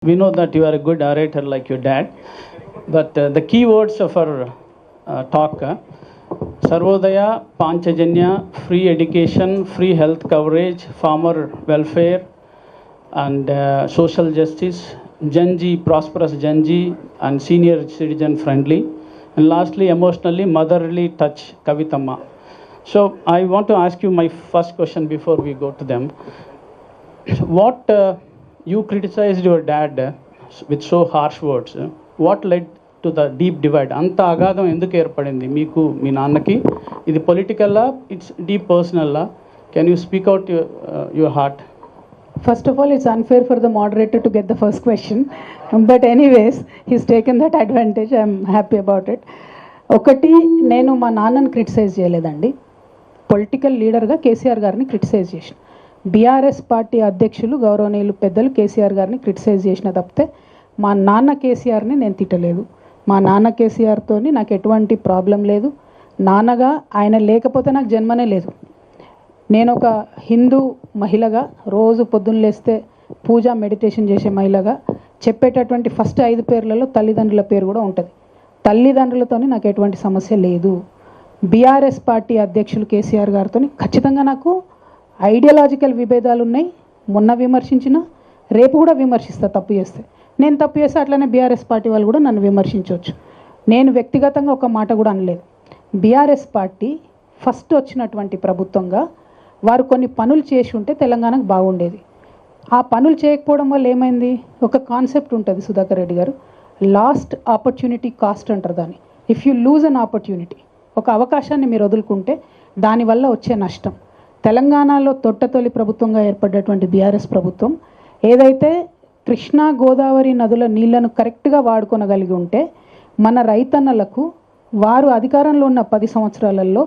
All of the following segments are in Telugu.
We know that you are a good orator like your dad, but the key words of our talk Sarvodaya, Panchajanya, free education, free health coverage, farmer welfare, and social justice, Janji, prosperous Janji, and senior citizen friendly, and lastly, emotionally motherly touch, Kavitama. So, I want to ask you my first question before we go to them. What you criticized your dad with so harsh words. What led to the deep divide? అంత అగాధం ఎందుకు ఏర్పడింది మీకు మీ నాన్నకి? ఇది పొలిటికల్లా, ఇట్స్ డీప్ పర్సనల్లా? Can you speak out your heart? First of all, it's unfair for the moderator to get the first question. But anyways, he's taken that advantage. I'm happy about it. ఒకటి, నేను మా నాన్నని క్రిటిసైజ్ చేయలేదండి. పొలిటికల్ లీడర్గా కేసీఆర్ గారిని క్రిటిసైజ్ చేసిన. బీఆర్ఎస్ పార్టీ అధ్యక్షులు గౌరవనీయులు పెద్దలు కేసీఆర్ గారిని క్రిటిసైజ్ చేసిన తప్పితే మా నాన్న కేసీఆర్ని నేను తిట్టలేదు. మా నాన్న కేసీఆర్తో నాకు ఎటువంటి ప్రాబ్లం లేదు. నాన్నగా ఆయన లేకపోతే నాకు జన్మనే లేదు. నేను ఒక హిందూ మహిళగా రోజు పొద్దున్న లేస్తే పూజ మెడిటేషన్ చేసే మహిళగా చెప్పేటటువంటి ఫస్ట్ 5 పేర్లలో తల్లిదండ్రుల పేరు కూడా ఉంటుంది. తల్లిదండ్రులతో నాకు ఎటువంటి సమస్య లేదు. బీఆర్ఎస్ పార్టీ అధ్యక్షులు కేసీఆర్ గారితో ఖచ్చితంగా నాకు ఐడియాలజికల్ విభేదాలు ఉన్నాయి. మొన్న విమర్శించిన, రేపు కూడా విమర్శిస్తా. తప్పు చేస్తే నేను తప్పు చేస్తే అట్లనే బీఆర్ఎస్ పార్టీ వాళ్ళు కూడా నన్ను విమర్శించవచ్చు. నేను వ్యక్తిగతంగా ఒక మాట కూడా అనలేదు. బీఆర్ఎస్ పార్టీ ఫస్ట్ వచ్చినటువంటి ప్రభుత్వంగా వారు కొన్ని పనులు చేసి ఉంటే తెలంగాణకు బాగుండేది. ఆ పనులు చేయకపోవడం వల్ల ఏమైంది? ఒక కాన్సెప్ట్ ఉంటుంది సుధాకర్ రెడ్డి గారు, లాస్ట్ ఆపర్చునిటీ కాస్ట్ అంటారు దాన్ని. If you lose an opportunity, ఒక అవకాశాన్ని మీరు వదులుకుంటే దానివల్ల వచ్చే నష్టం. తెలంగాణలో తొట్టతొలి ప్రభుత్వంగా ఏర్పడ్డటువంటి బీఆర్ఎస్ ప్రభుత్వం ఏదైతే కృష్ణా గోదావరి నదుల నీళ్లను కరెక్ట్గా వాడుకొనగలిగి ఉంటే మన రైతన్నలకు వారు అధికారంలో ఉన్న 10 సంవత్సరాలలో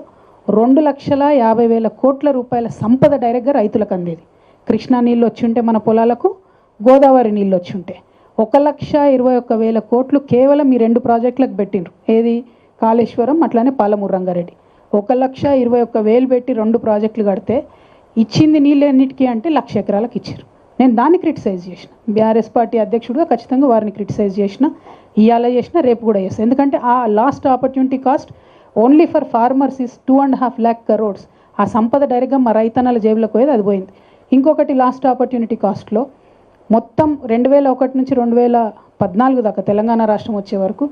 2,50,000 కోట్ల రూపాయల సంపద డైరెక్ట్గా రైతులకు అందేది. కృష్ణా నీళ్ళు వచ్చి ఉంటే మన పొలాలకు, గోదావరి నీళ్ళు వచ్చి ఉంటే 1,21,000 కోట్లు కేవలం ఈ 2 ప్రాజెక్టులకు పెట్టిండ్రు. ఏది? కాళేశ్వరం, అట్లానే పాలమూరు రంగారెడ్డి. 1,21,000 పెట్టి 2 ప్రాజెక్టులు కడితే ఇచ్చింది నీళ్ళన్నిటికీ అంటే 1,00,000 ఎకరాలకు ఇచ్చారు. నేను దాన్ని క్రిటిసైజ్ చేసిన. బీఆర్ఎస్ పార్టీ అధ్యక్షుడిగా ఖచ్చితంగా వారిని క్రిటిసైజ్ చేసిన, ఇవాళ చేసిన, రేపు కూడా చేస్తాను. ఎందుకంటే ఆ last opportunity cost only for farmers is 2.5 lakh crores. ఆ సంపద డైరెక్ట్గా మా రైతన్నల జేబులకు పోయేది, అది పోయింది. ఇంకొకటి లాస్ట్ ఆపర్చునిటీ కాస్ట్లో మొత్తం 2001 నుంచి 2014 దాకా తెలంగాణ రాష్ట్రం వచ్చే వరకు